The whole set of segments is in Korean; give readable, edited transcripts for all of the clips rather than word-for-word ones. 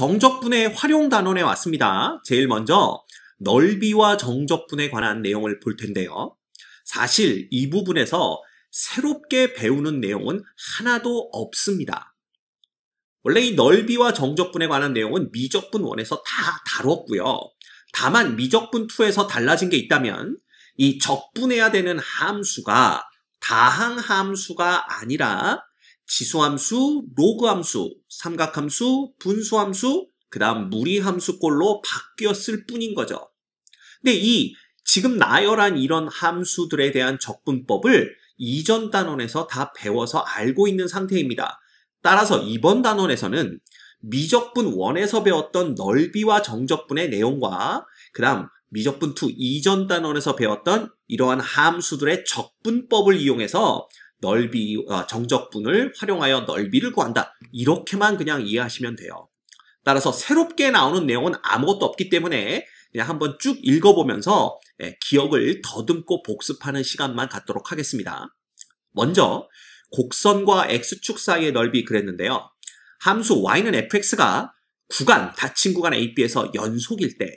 정적분의 활용 단원에 왔습니다. 제일 먼저 넓이와 정적분에 관한 내용을 볼 텐데요. 사실 이 부분에서 새롭게 배우는 내용은 하나도 없습니다. 원래 이 넓이와 정적분에 관한 내용은 미적분 1에서 다 다뤘고요. 다만 미적분 2에서 달라진 게 있다면 이 적분해야 되는 함수가 다항 함수가 아니라 지수함수, 로그함수, 삼각함수, 분수함수, 그 다음 무리함수꼴로 바뀌었을 뿐인 거죠. 근데 이 지금 나열한 이런 함수들에 대한 적분법을 이전 단원에서 다 배워서 알고 있는 상태입니다. 따라서 이번 단원에서는 미적분 1에서 배웠던 넓이와 정적분의 내용과 그 다음 미적분 2 이전 단원에서 배웠던 이러한 함수들의 적분법을 이용해서 정적분을 활용하여 넓이를 구한다. 이렇게만 그냥 이해하시면 돼요. 따라서 새롭게 나오는 내용은 아무것도 없기 때문에 그냥 한번 쭉 읽어보면서 기억을 더듬고 복습하는 시간만 갖도록 하겠습니다. 먼저 곡선과 x축 사이의 넓이 그랬는데요. 함수 y는 fx가 구간, 닫힌 구간 AB에서 연속일 때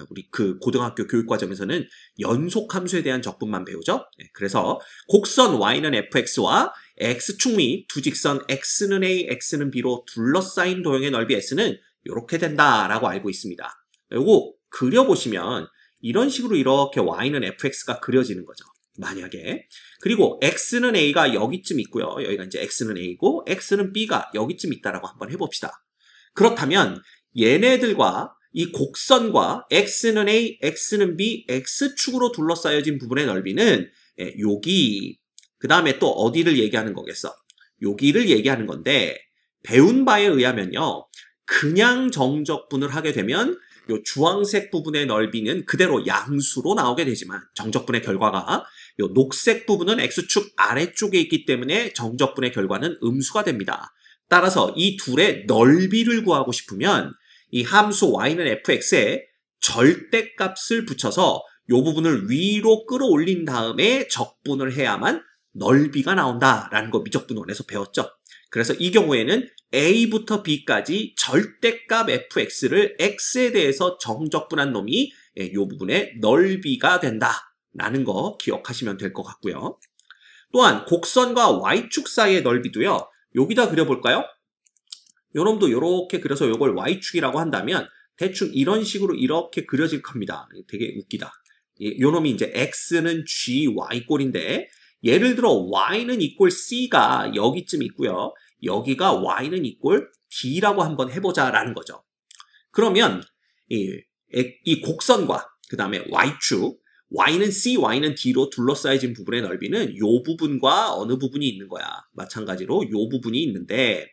우리 그 고등학교 교육과정에서는 연속 함수에 대한 적분만 배우죠. 그래서 곡선 y는 fx와 x축 및 두 직선 x는 a, x는 b로 둘러싸인 도형의 넓이 s는 이렇게 된다라고 알고 있습니다. 요거 그려보시면 이런 식으로 이렇게 y는 fx가 그려지는 거죠. 만약에. 그리고 x는 a가 여기쯤 있고요. 여기가 이제 x는 a고 x는 b가 여기쯤 있다라고 한번 해봅시다. 그렇다면 얘네들과 이 곡선과 x는 a, x는 b, x축으로 둘러싸여진 부분의 넓이는 여기, 그 다음에 또 어디를 얘기하는 거겠어? 여기를 얘기하는 건데 배운 바에 의하면요. 그냥 정적분을 하게 되면 요 주황색 부분의 넓이는 그대로 양수로 나오게 되지만 정적분의 결과가 요 녹색 부분은 x축 아래쪽에 있기 때문에 정적분의 결과는 음수가 됩니다. 따라서 이 둘의 넓이를 구하고 싶으면 이 함수 y는 fx에 절대값을 붙여서 이 부분을 위로 끌어올린 다음에 적분을 해야만 넓이가 나온다라는 거 미적분 1에서 배웠죠. 그래서 이 경우에는 a부터 b까지 절대값 fx를 x에 대해서 정적분한 놈이 이 부분의 넓이가 된다라는 거 기억하시면 될 것 같고요. 또한 곡선과 y축 사이의 넓이도요. 여기다 그려볼까요? 요놈도 이렇게 그려서 요걸 y축이라고 한다면 대충 이런 식으로 이렇게 그려질 겁니다. 되게 웃기다. 요놈이 이제 x는 g, y 꼴인데 예를 들어 y는 이꼴 c가 여기쯤 있고요. 여기가 y는 이꼴 d라고 한번 해보자라는 거죠. 그러면 이 곡선과 그 다음에 y축, y는 c, y는 d로 둘러싸여진 부분의 넓이는 요 부분과 어느 부분이 있는 거야. 마찬가지로 요 부분이 있는데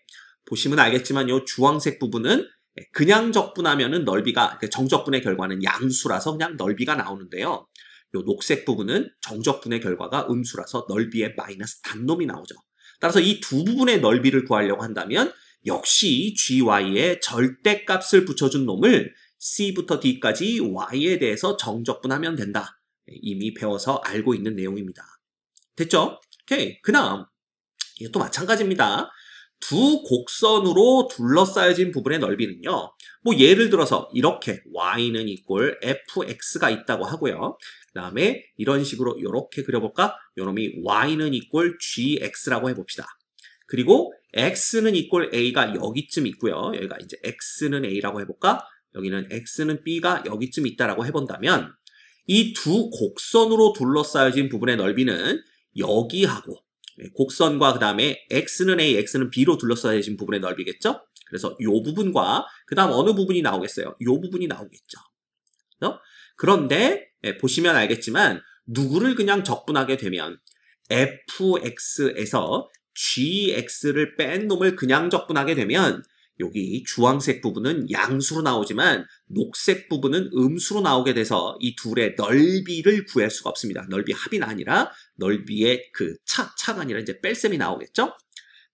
보시면 알겠지만 요 주황색 부분은 그냥 적분하면은 넓이가 정적분의 결과는 양수라서 그냥 넓이가 나오는데요. 요 녹색 부분은 정적분의 결과가 음수라서 넓이의 마이너스 단놈이 나오죠. 따라서 이 두 부분의 넓이를 구하려고 한다면 역시 gy에 절대값을 붙여준 놈을 c부터 d까지 y에 대해서 정적분하면 된다. 이미 배워서 알고 있는 내용입니다. 됐죠? 오케이. 그 다음 이것도 마찬가지입니다. 두 곡선으로 둘러싸여진 부분의 넓이는요. 뭐 예를 들어서 이렇게 y는 이꼴 fx가 있다고 하고요. 그 다음에 이런 식으로 이렇게 그려볼까? 요놈이 y는 이꼴 gx라고 해봅시다. 그리고 x는 이꼴 a가 여기쯤 있고요. 여기가 이제 x는 a라고 해볼까? 여기는 x는 b가 여기쯤 있다라고 해본다면 이 두 곡선으로 둘러싸여진 부분의 넓이는 여기하고 곡선과 그 다음에 x는 a, x는 b로 둘러싸여진 부분의 넓이겠죠? 그래서 이 부분과 그 다음 어느 부분이 나오겠어요? 이 부분이 나오겠죠. 그런데 보시면 알겠지만 누구를 그냥 적분하게 되면 fx에서 gx를 뺀 놈을 그냥 적분하게 되면 여기 주황색 부분은 양수로 나오지만 녹색 부분은 음수로 나오게 돼서 이 둘의 넓이를 구할 수가 없습니다. 넓이 합이 아니라 넓이의 그 차가 아니라 이제 뺄셈이 나오겠죠?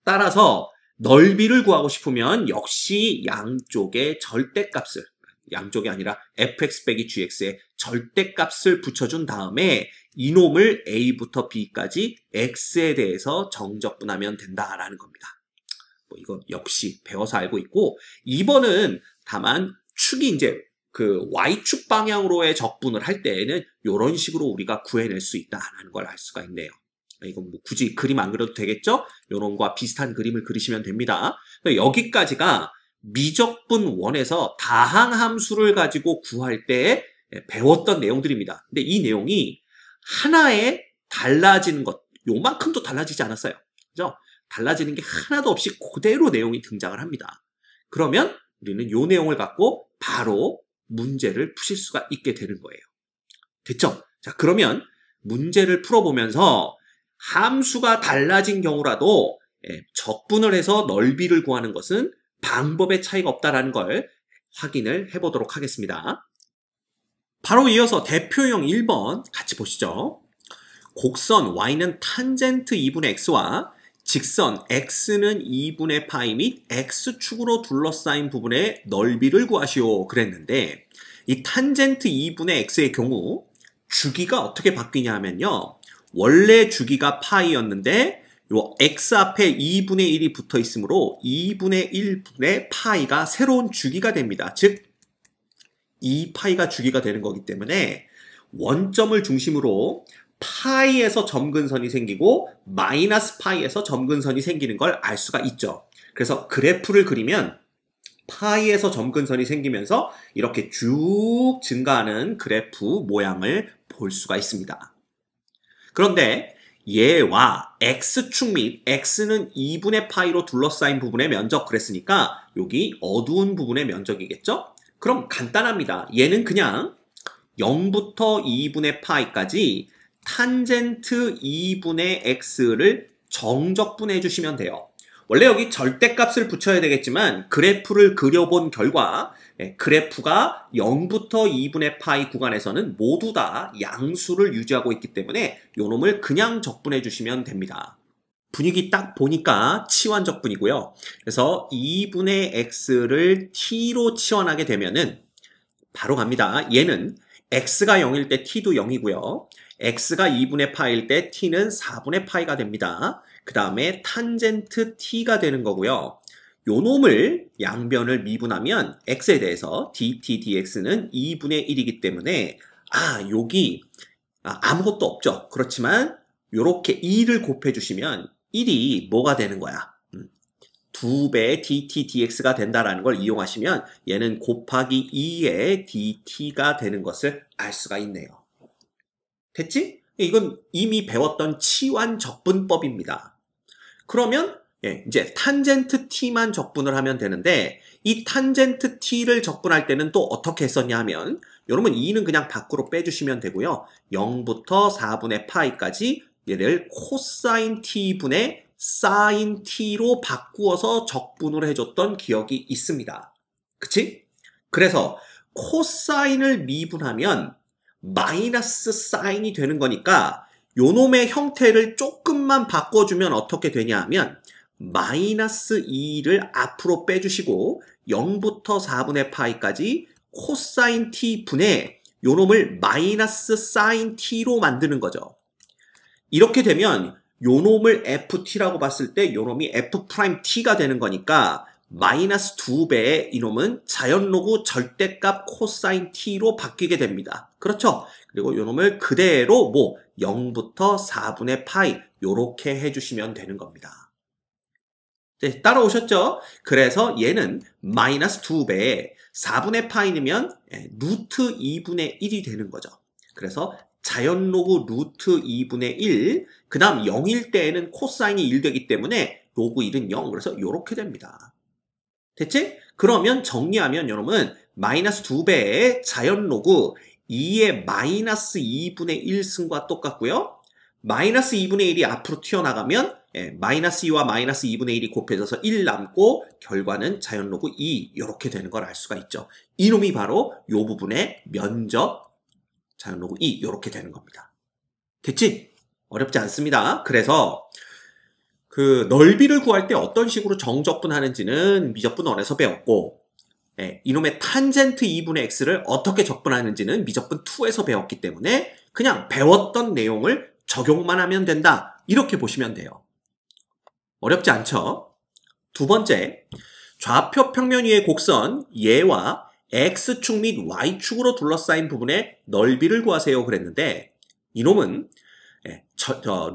따라서 넓이를 구하고 싶으면 역시 양쪽의 절대값을 양쪽이 아니라 fx 빼기 gx의 절대값을 붙여준 다음에 이놈을 a부터 b까지 x에 대해서 정적분하면 된다라는 겁니다. 뭐 이거 역시 배워서 알고 있고 2번은 다만 축이 이제 그 Y축 방향으로의 적분을 할 때에는 이런 식으로 우리가 구해낼 수 있다는 걸 알 수가 있네요. 이건 뭐 굳이 그림 안 그려도 되겠죠? 이런 거와 비슷한 그림을 그리시면 됩니다. 여기까지가 미적분 1에서 다항함수를 가지고 구할 때 배웠던 내용들입니다. 근데 이 내용이 하나에 달라지는 것, 요만큼도 달라지지 않았어요. 그죠? 달라지는 게 하나도 없이 그대로 내용이 등장을 합니다. 그러면 우리는 이 내용을 갖고 바로 문제를 푸실 수가 있게 되는 거예요. 됐죠? 자, 그러면 문제를 풀어보면서 함수가 달라진 경우라도 적분을 해서 넓이를 구하는 것은 방법의 차이가 없다는 걸 확인을 해보도록 하겠습니다. 바로 이어서 대표형 1번 같이 보시죠. 곡선 y는 탄젠트 2분의 x와 직선 x는 2분의 파이 및 x축으로 둘러싸인 부분의 넓이를 구하시오 그랬는데 이 탄젠트 2분의 x의 경우 주기가 어떻게 바뀌냐 하면요. 원래 주기가 파이였는데 요 x 앞에 2분의 1이 붙어 있으므로 2분의 1분의 파이가 새로운 주기가 됩니다. 즉 2파이가 주기가 되는 거기 때문에 원점을 중심으로 파이에서 점근선이 생기고 마이너스 파이에서 점근선이 생기는 걸 알 수가 있죠. 그래서 그래프를 그리면 파이에서 점근선이 생기면서 이렇게 쭉 증가하는 그래프 모양을 볼 수가 있습니다. 그런데 얘와 x축 및 x는 2분의 파이로 둘러싸인 부분의 면적 그랬으니까 여기 어두운 부분의 면적이겠죠? 그럼 간단합니다. 얘는 그냥 0부터 2분의 파이까지 탄젠트 2분의 x를 정적분해 주시면 돼요. 원래 여기 절대값을 붙여야 되겠지만 그래프를 그려본 결과 그래프가 0부터 2분의 파이 구간에서는 모두 다 양수를 유지하고 있기 때문에 요 놈을 그냥 적분해 주시면 됩니다. 분위기 딱 보니까 치환적분이고요. 그래서 2분의 x를 t로 치환하게 되면은 바로 갑니다. 얘는 x가 0일 때 t도 0이고요. x가 2분의 파일 때 t는 4분의 파이가 됩니다. 그 다음에 탄젠트 t가 되는 거고요. 요 놈을 양변을 미분하면 x에 대해서 dt, dx는 2분의 1이기 때문에 여기 아무것도 없죠. 그렇지만 요렇게 2를 곱해주시면 1이 뭐가 되는 거야? 2배의 dt, dx가 된다라는 걸 이용하시면 얘는 곱하기 2의 dt가 되는 것을 알 수가 있네요. 됐지? 이건 이미 배웠던 치환적분법입니다. 그러면 이제 탄젠트 t만 적분을 하면 되는데 이 탄젠트 t를 적분할 때는 또 어떻게 했었냐 하면 여러분 2는 그냥 밖으로 빼주시면 되고요. 0부터 4분의 파이까지 얘를 코사인 t분의 사인 t로 바꾸어서 적분을 해줬던 기억이 있습니다. 그치? 그래서 코사인을 미분하면 마이너스 사인이 되는 거니까 요 놈의 형태를 조금만 바꿔주면 어떻게 되냐 하면 마이너스 2를 앞으로 빼주시고 0부터 4분의 파이까지 코사인 t분의 요 놈을 마이너스 사인 t로 만드는 거죠. 이렇게 되면 요 놈을 ft라고 봤을 때 요 놈이 f't가 되는 거니까 마이너스 2배의 이놈은 자연로그 절대값 코사인 t로 바뀌게 됩니다. 그렇죠? 그리고 요 놈을 그대로 0부터 4분의 파이 요렇게 해주시면 되는 겁니다. 네, 따라오셨죠? 그래서 얘는 마이너스 2배에 4분의 파이면 루트 2분의 1이 되는 거죠. 그래서 자연로그 루트 2분의 1, 그 다음 0일 때에는 코사인이 1 되기 때문에 로그 1은 0, 그래서 요렇게 됩니다. 됐지? 그러면 정리하면 여러분 마이너스 2배의 자연로그 2의 마이너스 2분의 1승과 똑같고요. 마이너스 2분의 1이 앞으로 튀어나가면 마이너스 2와 마이너스 2분의 1이 곱해져서 1 남고 결과는 자연로그 2 이렇게 되는 걸 알 수가 있죠. 이놈이 바로 이 부분의 면적 자연로그 2 이렇게 되는 겁니다. 됐지? 어렵지 않습니다. 그래서 그 넓이를 구할 때 어떤 식으로 정적분하는지는 미적분 1에서 배웠고 이놈의 탄젠트 2분의 x를 어떻게 적분하는지는 미적분 2에서 배웠기 때문에 그냥 배웠던 내용을 적용만 하면 된다. 이렇게 보시면 돼요. 어렵지 않죠? 두 번째, 좌표 평면 위의 곡선 얘와 X축 및 Y축으로 둘러싸인 부분의 넓이를 구하세요 그랬는데 이놈은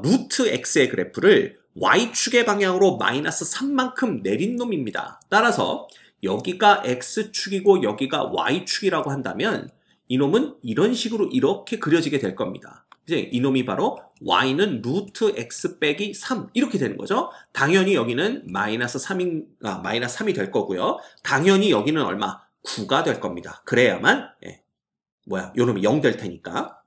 루트 X의 그래프를 Y축의 방향으로 마이너스 3만큼 내린 놈입니다. 따라서 여기가 X축이고 여기가 Y축이라고 한다면 이놈은 이런 식으로 이렇게 그려지게 될 겁니다. 이제 이놈이 바로 Y는 루트 X 빼기 3 이렇게 되는 거죠. 당연히 여기는 마이너스 3이 될 거고요. 당연히 여기는 얼마? 9가 될 겁니다. 그래야만 요놈이 0 될 테니까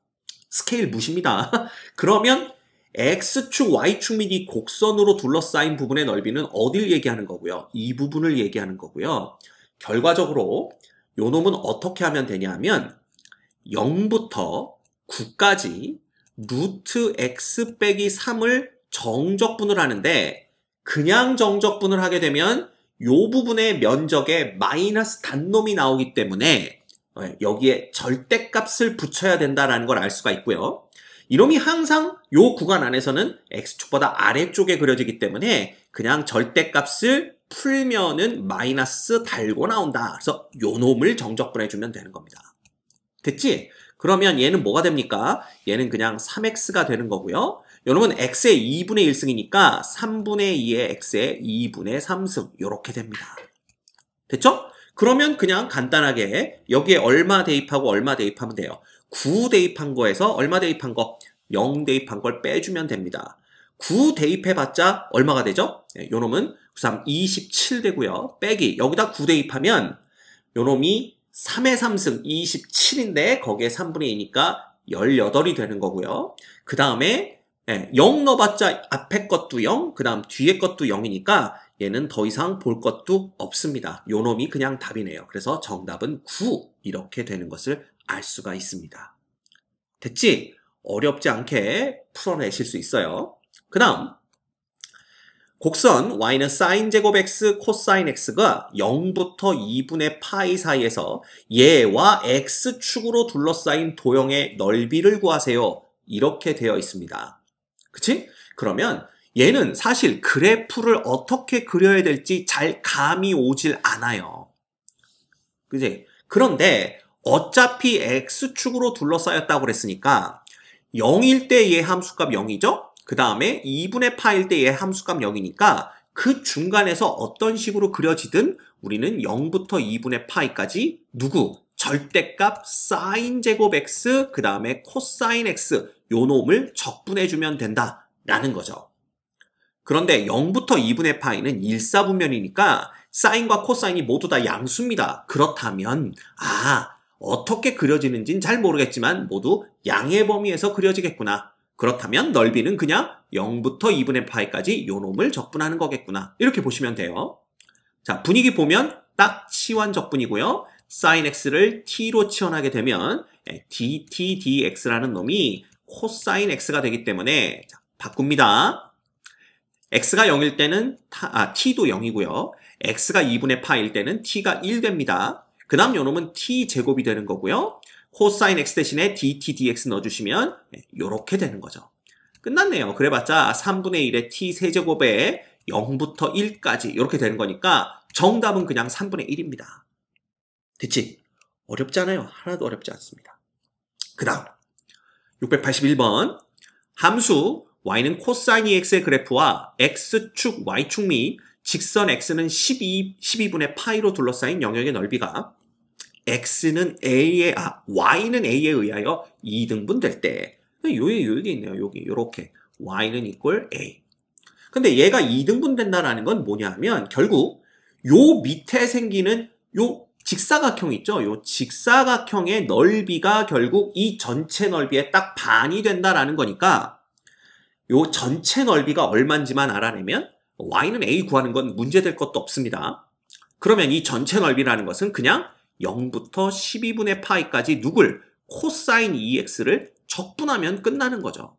스케일 무시입니다. 그러면 X축, Y축 및 이 곡선으로 둘러싸인 부분의 넓이는 어딜 얘기하는 거고요? 이 부분을 얘기하는 거고요. 결과적으로 요놈은 어떻게 하면 되냐 하면 0부터 9까지 루트 X 빼기 3을 정적분을 하는데 그냥 정적분을 하게 되면 요 부분의 면적에 마이너스 단놈이 나오기 때문에 여기에 절대값을 붙여야 된다는 걸 알 수가 있고요. 이놈이 항상 요 구간 안에서는 X축보다 아래쪽에 그려지기 때문에 그냥 절대값을 풀면은 마이너스 달고 나온다. 그래서 요 놈을 정적분해주면 되는 겁니다. 됐지? 그러면 얘는 뭐가 됩니까? 얘는 그냥 3x가 되는 거고요. 요놈은 x의 2분의 1승이니까 3분의 2의 x의 2분의 3승 이렇게 됩니다. 됐죠? 그러면 그냥 간단하게 여기에 얼마 대입하고 얼마 대입하면 돼요. 9 대입한 거에서 얼마 대입한 거? 0 대입한 걸 빼주면 됩니다. 9 대입해봤자 얼마가 되죠? 요놈은 93, 27 되고요. 빼기 여기다 9 대입하면 요놈이 3의 3승 27인데 거기에 3분의 2니까 18이 되는 거고요. 그 다음에 0 넣어봤자 앞에 것도 0, 그 다음 뒤에 것도 0이니까 얘는 더 이상 볼 것도 없습니다. 요놈이 그냥 답이네요. 그래서 정답은 9 이렇게 되는 것을 알 수가 있습니다. 됐지? 어렵지 않게 풀어내실 수 있어요. 그 다음 곡선 y는 sin 제곱 x, 코사인 x가 0부터 2분의 파이 사이에서 얘와 x축으로 둘러싸인 도형의 넓이를 구하세요. 이렇게 되어 있습니다. 그치? 그러면 얘는 사실 그래프를 어떻게 그려야 될지 잘 감이 오질 않아요. 그치? 그런데 어차피 x축으로 둘러싸였다고 그랬으니까 0일 때 얘 함수값 0이죠? 그 다음에 2분의 파일 때 얘 함수값 0이니까 그 중간에서 어떤 식으로 그려지든 우리는 0부터 2분의 파이까지 누구? 절대값 사인 제곱 x 그 다음에 코사인 x 요 놈을 적분해주면 된다라는 거죠. 그런데 0부터 2분의 파이는 일사분면이니까 사인과 코사인이 모두 다 양수입니다. 그렇다면 어떻게 그려지는지는 잘 모르겠지만 모두 양의 범위에서 그려지겠구나. 그렇다면 넓이는 그냥 0부터 2분의 파이까지 요 놈을 적분하는 거겠구나. 이렇게 보시면 돼요. 자, 분위기 보면 딱 치환 적분이고요. sin x를 t로 치환하게 되면 dt dx라는 놈이 코사인 x가 되기 때문에 바꿉니다. x가 0일 때는 t도 0이고요. x가 2분의 파일 때는 t가 1 됩니다. 그 다음 요 놈은 t제곱이 되는 거고요. 코사인 x 대신에 dt dx 넣어주시면 이렇게 되는 거죠. 끝났네요. 그래봤자 3분의 1의 t 세제곱에 0부터 1까지 이렇게 되는 거니까 정답은 그냥 3분의 1입니다. 됐지? 어렵지 않아요. 하나도 어렵지 않습니다. 그 다음 681번 함수 y는 코사인 2x의 그래프와 x축, y축 및 직선 x는 12분의 파이로 둘러싸인 영역의 넓이가 y는 A에 의하여 2등분 될 때, 여기 있네요. 여기, 요렇게. y는 equal A. 근데 얘가 2등분 된다는 건 뭐냐 하면, 결국, 요 밑에 생기는 요 직사각형 있죠? 요 직사각형의 넓이가 결국 이 전체 넓이의 딱 반이 된다라는 거니까, 요 전체 넓이가 얼마인지만 알아내면, y는 A 구하는 건 문제될 것도 없습니다. 그러면 이 전체 넓이라는 것은 그냥 0부터 12분의 파이까지 누굴? 코사인 2x를 적분하면 끝나는 거죠.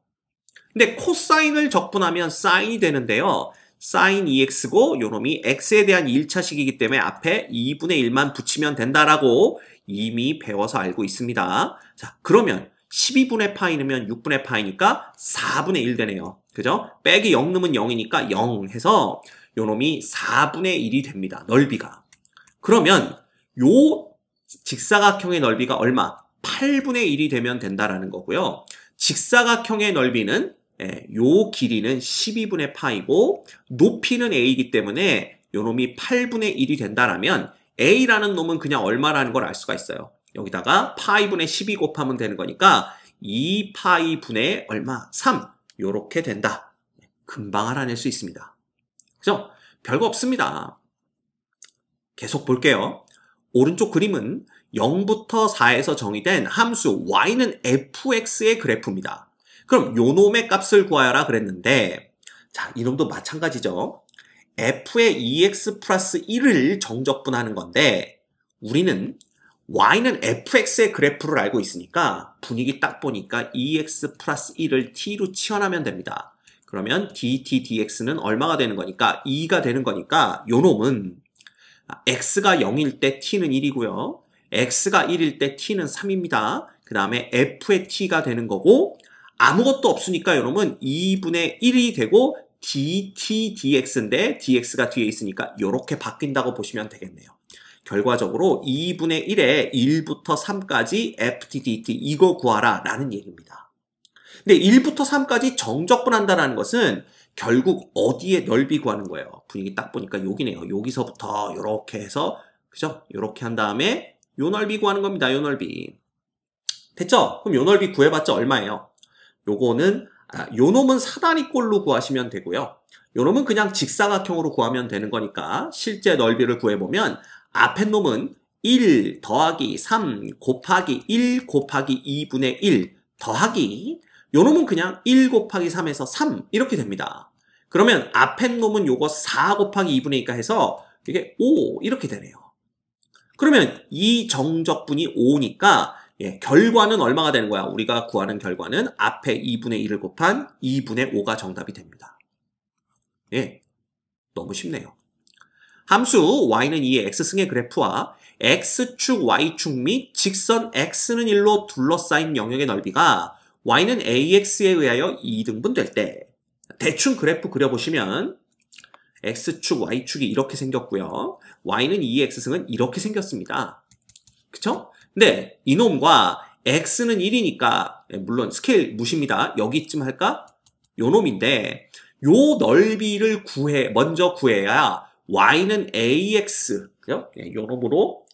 근데 코사인을 적분하면 사인이 되는데요. 사인 2x고 요놈이 x에 대한 1차식이기 때문에 앞에 2분의 1만 붙이면 된다라고 이미 배워서 알고 있습니다. 자, 그러면 12분의 파이 넣으면 6분의 파이니까 4분의 1 되네요. 그죠? 빼기 0 넣으면 0이니까 0 해서 요놈이 4분의 1이 됩니다. 넓이가. 그러면 요 직사각형의 넓이가 얼마? 8분의 1이 되면 된다라는 거고요. 직사각형의 넓이는 요 길이는 12분의 파이고 높이는 a이기 때문에 요놈이 8분의 1이 된다라면 a라는 놈은 그냥 얼마라는 걸 알 수가 있어요. 여기다가 파이분의 12 곱하면 되는 거니까 2파이 분의 얼마? 3 요렇게 된다. 금방 알아낼 수 있습니다. 그죠? 별거 없습니다. 계속 볼게요. 오른쪽 그림은 0부터 4에서 정의된 함수 y는 fx의 그래프입니다. 그럼 요놈의 값을 구하여라 그랬는데 자, 이놈도 마찬가지죠. f의 2x 플러스 1을 정적분하는 건데 우리는 y는 fx의 그래프를 알고 있으니까 분위기 딱 보니까 2x 플러스 1을 t로 치환하면 됩니다. 그러면 dt dx는 얼마가 되는 거니까 2가 되는 거니까 요놈은 x가 0일 때 t는 1이고요. x가 1일 때 t는 3입니다. 그 다음에 f의 t가 되는 거고 아무것도 없으니까 요놈은 2분의 1이 되고 dt dx인데 dx가 뒤에 있으니까 이렇게 바뀐다고 보시면 되겠네요. 결과적으로 2분의 1에 1부터 3까지 ft dt 이거 구하라 라는 얘기입니다. 근데 1부터 3까지 정적분한다는 것은 결국 어디에 넓이 구하는 거예요? 분위기 딱 보니까 여기네요. 여기서부터 이렇게 해서 그죠? 이렇게 한 다음에 요 넓이 구하는 겁니다. 요 넓이. 됐죠? 그럼 요 넓이 구해봤자 얼마예요? 요거는 요 놈은 사다리꼴로 구하시면 되고요. 요 놈은 그냥 직사각형으로 구하면 되는 거니까 실제 넓이를 구해보면 앞에 놈은 1 더하기 3 곱하기 1 곱하기 2분의 1 더하기 요 놈은 그냥 1 곱하기 3에서 3 이렇게 됩니다. 그러면 앞에 놈은 요거 4 곱하기 2분의 2가 해서 이게 5 이렇게 되네요. 그러면 이 정적분이 5니까 결과는 얼마가 되는 거야? 우리가 구하는 결과는 앞에 2분의 1을 곱한 2분의 5가 정답이 됩니다. 예, 너무 쉽네요. 함수 y는 2의 x승의 그래프와 x축, y축 및 직선 x는 1로 둘러싸인 영역의 넓이가 y는 ax에 의하여 2등분 될 때 대충 그래프 그려보시면 x축, y축이 이렇게 생겼고요. y는 2의 x승은 이렇게 생겼습니다. 그쵸? 근데 이놈과 x는 1이니까 물론 스케일 무시입니다. 여기쯤 할까? 요 놈인데 요 넓이를 먼저 구해야 y는 ax 요 놈으로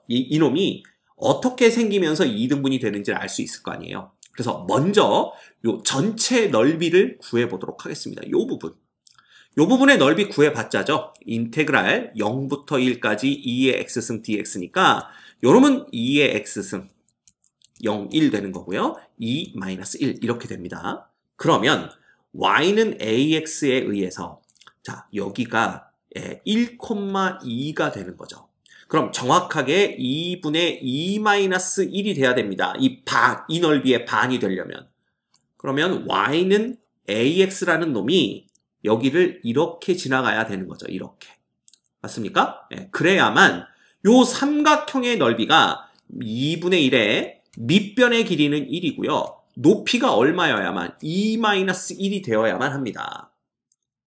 이놈이 어떻게 생기면서 2등분이 되는지를 알 수 있을 거 아니에요. 그래서 먼저 요 전체 넓이를 구해보도록 하겠습니다. 요 부분의 넓이 구해봤자죠. 인테그랄 0부터 1까지 2의 x승 dx니까 요놈은 2의 x승 0, 1 되는 거고요. 2, 마이너스 1 이렇게 됩니다. 그러면 y는 ax에 의해서 자 여기가 1,2가 되는 거죠. 그럼 정확하게 2분의 2 마이너스 1이 돼야 됩니다. 이 넓이의 반이 되려면. 그러면 y는 ax라는 놈이 여기를 이렇게 지나가야 되는 거죠. 이렇게. 맞습니까? 그래야만 요 삼각형의 넓이가 2분의 1에 밑변의 길이는 1이고요. 높이가 얼마여야만 2-1이 되어야만 합니다.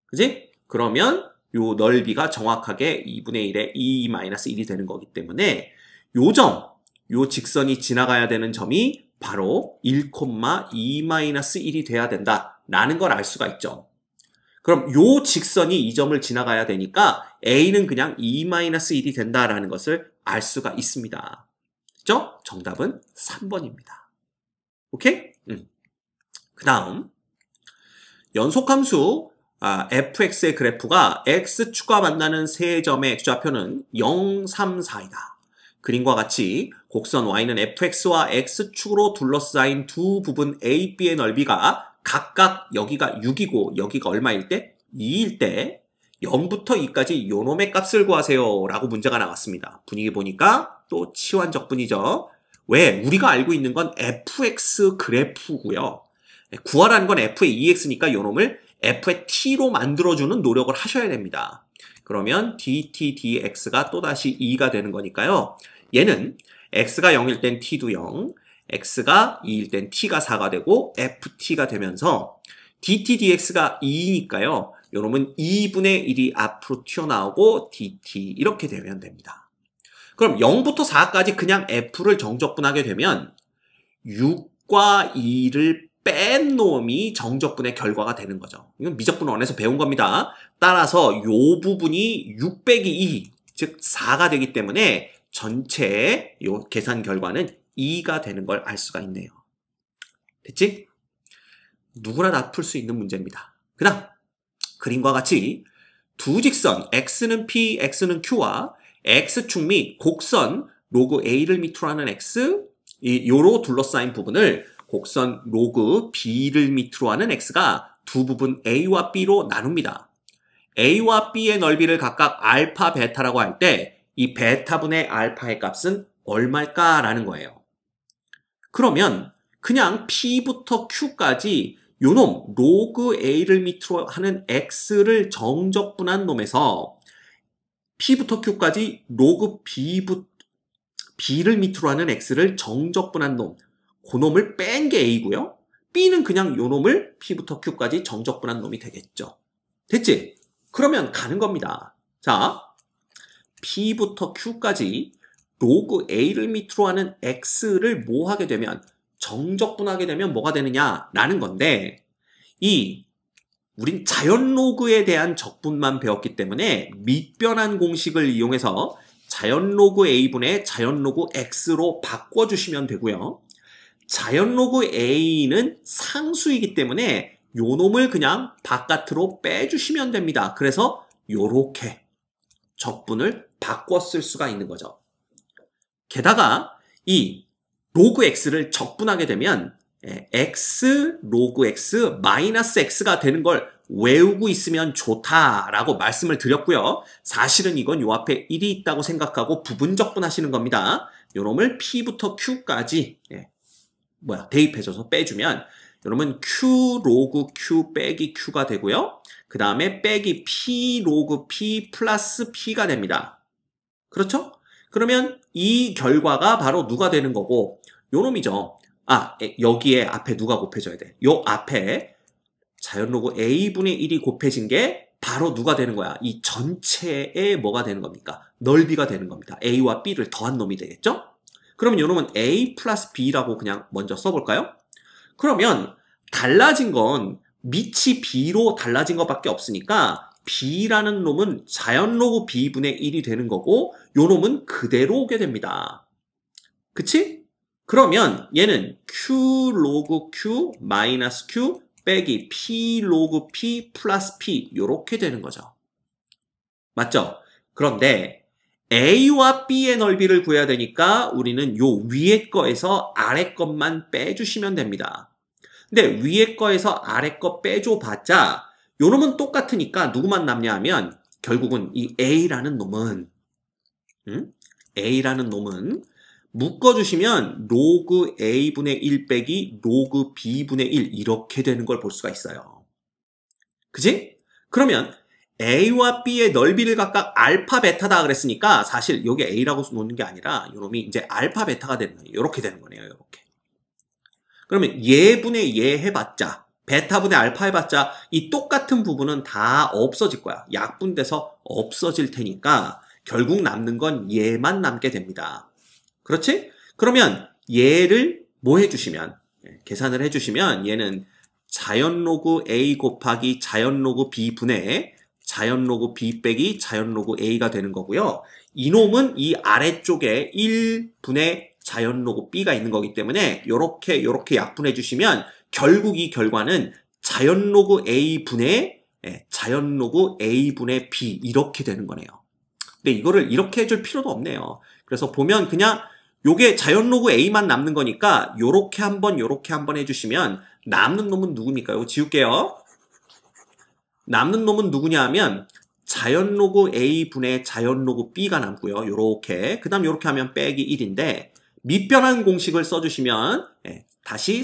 그지? 그러면 요 넓이가 정확하게 2분의 1에 2-1이 되는 거기 때문에 요 직선이 지나가야 되는 점이 바로 1,2-1이 돼야 된다라는 걸 알 수가 있죠. 그럼 요 직선이 이 점을 지나가야 되니까 a는 그냥 2-1이 된다라는 것을 알 수가 있습니다. 그죠? 정답은 3번입니다. 오케이? 그 다음 연속함수 fx의 그래프가 x축과 만나는 세 점의 x좌표는 0, 3, 4이다. 그림과 같이 곡선 y는 fx와 x축으로 둘러싸인 두 부분 a, b의 넓이가 각각 여기가 6이고 여기가 얼마일 때? 2일 때 0부터 2까지 요놈의 값을 구하세요 라고 문제가 나왔습니다. 분위기 보니까 또 치환적분이죠. 왜? 우리가 알고 있는 건 fx 그래프고요. 구하라는 건 f의 2x니까 요놈을 f의 t로 만들어주는 노력을 하셔야 됩니다. 그러면 dt dx가 또다시 2가 되는 거니까요. 얘는 x가 0일 땐 t도 0, x가 2일 땐 t가 4가 되고 ft가 되면서 dt dx가 2니까요. 요놈은 2분의 1이 앞으로 튀어나오고 dt 이렇게 되면 됩니다. 그럼 0부터 4까지 그냥 f를 정적분하게 되면 6과 2를 뺀 놈이 정적분의 결과가 되는 거죠. 이건 미적분원에서 배운 겁니다. 따라서 요 부분이 6 빼기 2, 즉 4가 되기 때문에 전체 요 계산 결과는 2가 되는 걸 알 수가 있네요. 됐지? 누구나 다 풀 수 있는 문제입니다. 그 다음 그림과 같이 두 직선 x는 p, x는 q와 x축 및 곡선 로그 a를 밑으로 하는 x, 요로 둘러싸인 부분을 곡선 로그 b를 밑으로 하는 x가 두 부분 a와 b로 나눕니다. a와 b의 넓이를 각각 알파, 베타라고 할 때 이 베타분의 알파의 값은 얼마일까라는 거예요. 그러면 그냥 p부터 q까지 요놈 로그 a를 밑으로 하는 x를 정적분한 놈에서 p부터 q까지 로그 b를 밑으로 하는 x를 정적분한 놈, 그 놈을 뺀 게 a고요. b는 그냥 요 놈을 p부터 q까지 정적분한 놈이 되겠죠. 됐지? 그러면 가는 겁니다. 자, p부터 q까지 로그 a를 밑으로 하는 x를 뭐 하게 되면 정적분하게 되면 뭐가 되느냐라는 건데, 우린 자연 로그에 대한 적분만 배웠기 때문에 밑변환 공식을 이용해서 자연 로그 a분의 자연 로그 x로 바꿔주시면 되고요. 자연 로그 a는 상수이기 때문에 요 놈을 그냥 바깥으로 빼주시면 됩니다. 그래서 요렇게 적분을 바꿔 쓸 수가 있는 거죠. 게다가 이 로그 x를 적분하게 되면 x 로그 x 마이너스 x가 되는 걸 외우고 있으면 좋다라고 말씀을 드렸고요. 사실은 이건 요 앞에 1이 있다고 생각하고 부분 적분하시는 겁니다. 요놈을 p부터 q까지 대입해줘서 빼주면 요놈은 q 로그 q 빼기 q가 되고요. 그 다음에 빼기 p 로그 p 플러스 p가 됩니다. 그렇죠? 그러면 이 결과가 바로 누가 되는 거고 요놈이죠. 여기에 앞에 누가 곱해져야 돼? 요 앞에 자연 로그 a분의 1이 곱해진 게 바로 누가 되는 거야? 이 전체의 뭐가 되는 겁니까? 넓이가 되는 겁니다. a와 b를 더한 놈이 되겠죠? 그러면 요놈은 a 플러스 b라고 그냥 먼저 써볼까요? 그러면 달라진 건 밑이 b로 달라진 것밖에 없으니까 b라는 놈은 자연 로그 b분의 1이 되는 거고 요 놈은 그대로 오게 됩니다. 그치? 그러면 얘는 q 로그 q 마이너스 q 빼기 p 로그 p 플러스 p 요렇게 되는 거죠. 맞죠? 그런데 a와 b의 넓이를 구해야 되니까 우리는 요 위에 거에서 아래 것만 빼주시면 됩니다. 근데 위에 거에서 아래 거 빼줘봤자 요 놈은 똑같으니까 누구만 남냐 하면 결국은 이 a라는 놈은 묶어주시면 로그 a분의 1 빼기 로그 b분의 1 이렇게 되는 걸 볼 수가 있어요. 그지? 그러면 a와 b의 넓이를 각각 알파, 베타다 그랬으니까 사실 여기 a라고 놓는 게 아니라 요놈이 이제 알파, 베타가 되는 거예요. 이렇게 되는 거네요. 이렇게. 그러면 얘분의 얘 해봤자 베타분의 알파 해봤자 이 똑같은 부분은 다 없어질 거야. 약분돼서 없어질 테니까 결국 남는 건 얘만 남게 됩니다. 그렇지? 그러면 얘를 뭐 해주시면 계산을 해주시면 얘는 자연 로그 a 곱하기 자연 로그 b 분의 자연 로그 b 빼기 자연 로그 a가 되는 거고요. 이놈은 이 아래쪽에 1분의 자연 로그 b가 있는 거기 때문에 요렇게 약분해 주시면 결국 이 결과는 자연 로그 a 분의 자연 로그 a 분의 b 이렇게 되는 거네요. 근데 이거를 이렇게 해줄 필요도 없네요. 그래서 보면 그냥 요게 자연 로그 a만 남는 거니까 요렇게 한번 해주시면 남는 놈은 누굽니까? 이거 지울게요. 남는 놈은 누구냐 하면 자연 로그 a 분의 자연 로그 b가 남고요. 요렇게. 그 다음 요렇게 하면 빼기 1인데 밑변환 공식을 써주시면 다시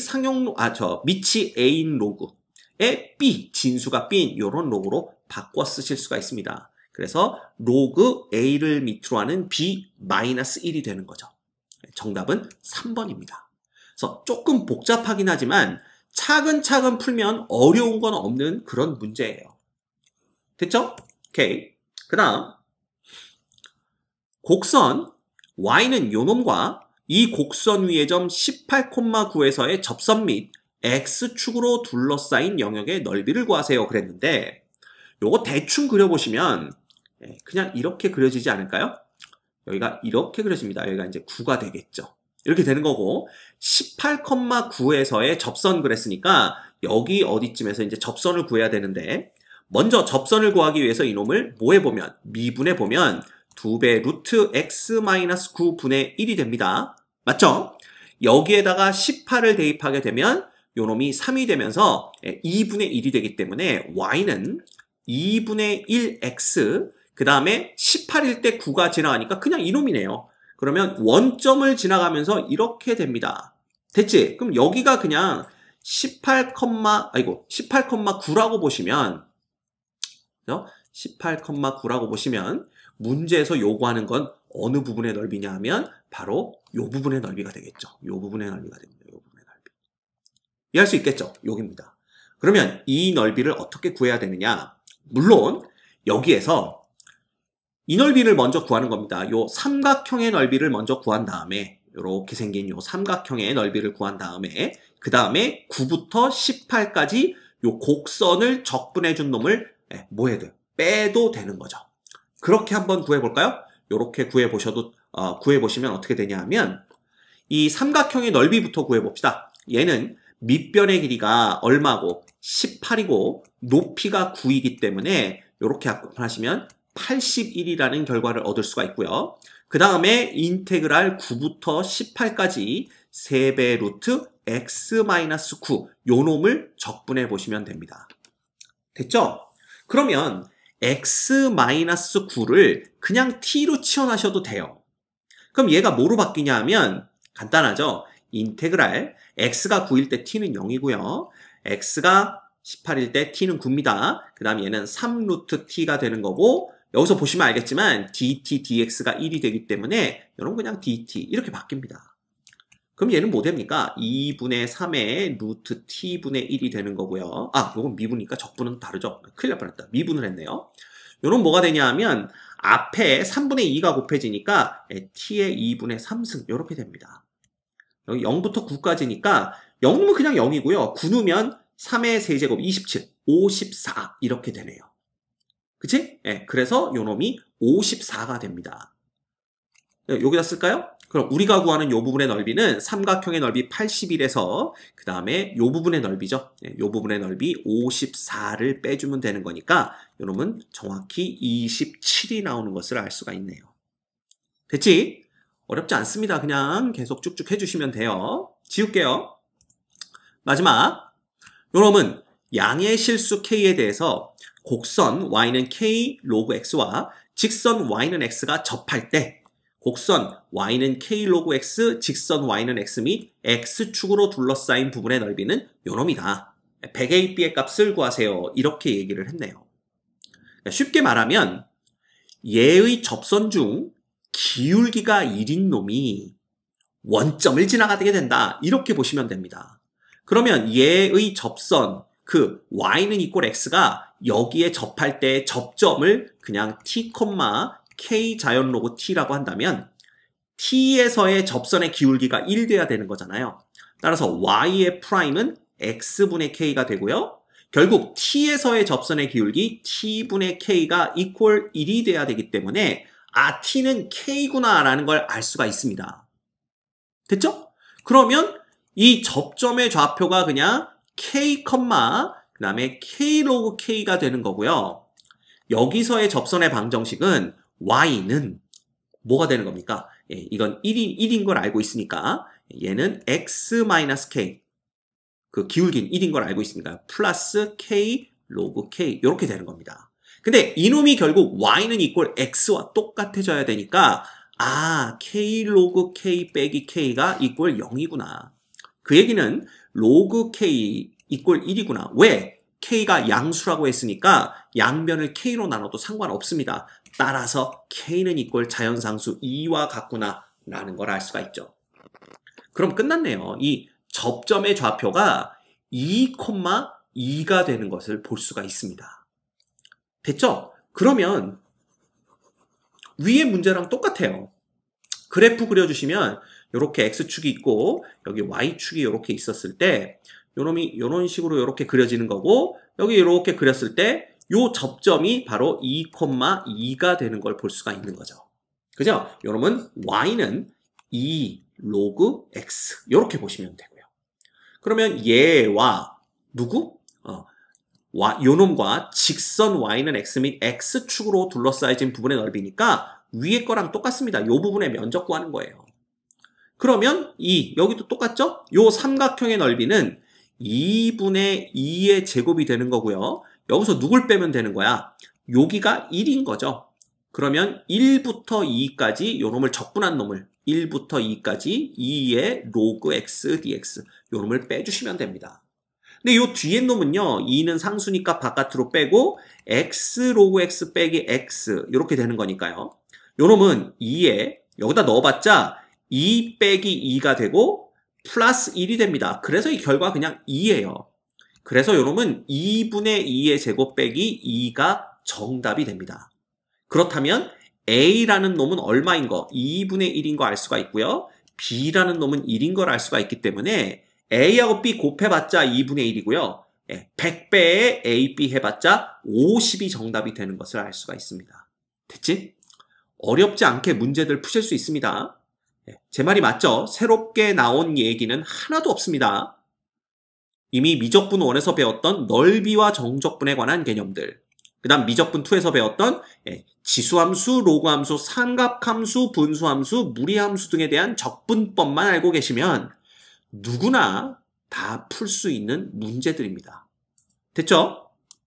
밑이 a인 로그에 b, 진수가 b인 요런 로그로 바꿔 쓰실 수가 있습니다. 그래서 로그 a를 밑으로 하는 b 마이너스 1이 되는 거죠. 정답은 3번입니다. 그래서 조금 복잡하긴 하지만 차근차근 풀면 어려운 건 없는 그런 문제예요. 됐죠? 오케이. 그 다음 곡선 y는 요놈과 이 곡선 위의 점 18,9에서의 접선 및 x축으로 둘러싸인 영역의 넓이를 구하세요 그랬는데 요거 대충 그려보시면 그냥 이렇게 그려지지 않을까요? 여기가 이렇게 그려집니다. 여기가 이제 9가 되겠죠. 이렇게 되는 거고 18,9에서의 접선 그랬으니까 여기 어디쯤에서 이제 접선을 구해야 되는데 먼저 접선을 구하기 위해서 이놈을 뭐 해보면 미분해보면 2배 루트 x-9분의 1이 됩니다. 맞죠? 여기에다가 18을 대입하게 되면 요놈이 3이 되면서 2분의 1이 되기 때문에 y는 2분의 1x 그 다음에 18일 때 9가 지나가니까 그냥 이놈이네요. 그러면 원점을 지나가면서 이렇게 됩니다. 됐지? 그럼 여기가 그냥 18,9라고 보시면 18,9라고 보시면 문제에서 요구하는 건 어느 부분의 넓이냐 하면 바로 요 부분의 넓이가 되겠죠. 요 부분의 넓이가 됩니다. 요 부분의 넓이. 이해할 수 있겠죠? 여기입니다. 그러면 이 넓이를 어떻게 구해야 되느냐? 물론 여기에서 이 넓이를 먼저 구하는 겁니다. 요 삼각형의 넓이를 먼저 구한 다음에 이렇게 생긴 요 삼각형의 넓이를 구한 다음에 그 다음에 9부터 18까지 요 곡선을 적분해 준 놈을 뭐 해도 빼도 되는 거죠. 그렇게 한번 구해볼까요? 이렇게 구해보시면 어떻게 되냐 하면 이 삼각형의 넓이부터 구해봅시다. 얘는 밑변의 길이가 얼마고 18이고 높이가 9이기 때문에 이렇게 합하시면 81이라는 결과를 얻을 수가 있고요. 그 다음에 인테그랄 9부터 18까지 3배 루트 x-9 요 놈을 적분해 보시면 됩니다. 됐죠? 그러면 x-9를 그냥 t로 치환하셔도 돼요. 그럼 얘가 뭐로 바뀌냐 하면 간단하죠? 인테그랄 x가 9일 때 t는 0이고요. x가 18일 때 t는 9입니다. 그 다음 얘는 3루트 t가 되는 거고 여기서 보시면 알겠지만 dt, dx가 1이 되기 때문에 여러분 그냥 dt 이렇게 바뀝니다. 그럼 얘는 뭐 됩니까? 2분의 3의 루트 t분의 1이 되는 거고요. 아, 요건 미분이니까 적분은 다르죠. 큰일 날 뻔했다. 미분을 했네요. 요런 뭐가 되냐 하면 앞에 3분의 2가 곱해지니까 t의 2분의 3승 이렇게 됩니다. 여기 0부터 9까지니까 0은 그냥 0이고요. 9 넣으면 3의 세제곱 27, 54 이렇게 되네요. 그치? 그래서 요 놈이 54가 됩니다. 여기다 쓸까요? 그럼 우리가 구하는 요 부분의 넓이는 삼각형의 넓이 81에서 그 다음에 요 부분의 넓이죠. 요 부분의 넓이 54를 빼주면 되는 거니까 요 놈은 정확히 27이 나오는 것을 알 수가 있네요. 됐지? 어렵지 않습니다. 그냥 계속 쭉쭉 해주시면 돼요. 지울게요. 마지막 요 놈은 양의 실수 k에 대해서 곡선 y는 k 로그 x와 직선 y는 x가 접할 때 곡선 y는 k 로그 x, 직선 y는 x 및 x축으로 둘러싸인 부분의 넓이는 요놈이다. 100a, b의 값을 구하세요. 이렇게 얘기를 했네요. 쉽게 말하면 얘의 접선 중 기울기가 1인 놈이 원점을 지나가게 된다. 이렇게 보시면 됩니다. 그러면 얘의 접선, 그 y는 이꼴 x가 여기에 접할 때 접점을 그냥 t, k 자연 로그 t라고 한다면 t에서의 접선의 기울기가 1 돼야 되는 거잖아요. 따라서 y의 프라임은 x분의 k가 되고요. 결국 t에서의 접선의 기울기 t분의 k가 이퀄 1이 돼야 되기 때문에 아, t는 k구나 라는 걸 알 수가 있습니다. 됐죠? 그러면 이 접점의 좌표가 그냥 k, 그 다음에 k 로그 k가 되는 거고요. 여기서의 접선의 방정식은 y는 뭐가 되는 겁니까? 이건 1인 걸 알고 있으니까 얘는 x-k 그 기울기는 1인 걸 알고 있으니까 플러스 k 로그 k 이렇게 되는 겁니다. 근데 이놈이 결국 y는 이꼴 x와 똑같아져야 되니까 아 k 로그 k 빼기 k가 이꼴 0이구나. 그 얘기는 로그 k 이꼴 1이구나. 왜? k가 양수라고 했으니까 양변을 k로 나눠도 상관없습니다. 따라서 k는 이꼴 자연상수 2와 같구나 라는 걸 알 수가 있죠. 그럼 끝났네요. 이 접점의 좌표가 2,2가 되는 것을 볼 수가 있습니다. 됐죠? 그러면 위에 문제랑 똑같아요. 그래프 그려주시면 이렇게 X축이 있고 여기 Y축이 이렇게 있었을 때 요놈이 이런 식으로 이렇게 그려지는 거고 여기 이렇게 그렸을 때 요 접점이 바로 2,2가 되는 걸 볼 수가 있는 거죠. 그죠? 요놈은 Y는 2 로그 X 이렇게 보시면 되고요. 그러면 얘와 누구? 요놈과 직선 Y는 X 및 X축으로 둘러싸여진 부분의 넓이니까 위에 거랑 똑같습니다. 요 부분의 면적 구하는 거예요. 그러면 여기도 똑같죠? 요 삼각형의 넓이는 2분의 2의 제곱이 되는 거고요. 여기서 누굴 빼면 되는 거야? 여기가 1인 거죠. 그러면 1부터 2까지 요 놈을 적분한 놈을 1부터 2까지 2의 로그 x dx 요 놈을 빼주시면 됩니다. 근데 요 뒤에 놈은요. 2는 상수니까 바깥으로 빼고 x 로그 x 빼기 x 이렇게 되는 거니까요. 요 놈은 2에 여기다 넣어봤자 2 빼기 2가 되고 플러스 1이 됩니다. 그래서 이 결과 그냥 2예요. 그래서 요 놈은 2분의 2의 제곱 빼기 2가 정답이 됩니다. 그렇다면 A라는 놈은 얼마인 거? 2분의 1인 거 알 수가 있고요. B라는 놈은 1인 걸 알 수가 있기 때문에 A하고 B 곱해봤자 2분의 1이고요. 100배에 A, B 해봤자 50이 정답이 되는 것을 알 수가 있습니다. 됐지? 어렵지 않게 문제들 푸실 수 있습니다. 제 말이 맞죠? 새롭게 나온 얘기는 하나도 없습니다. 이미 미적분 1에서 배웠던 넓이와 정적분에 관한 개념들, 그 다음 미적분 2에서 배웠던 지수함수, 로그함수, 삼각함수, 분수함수, 무리함수 등에 대한 적분법만 알고 계시면 누구나 다 풀 수 있는 문제들입니다. 됐죠?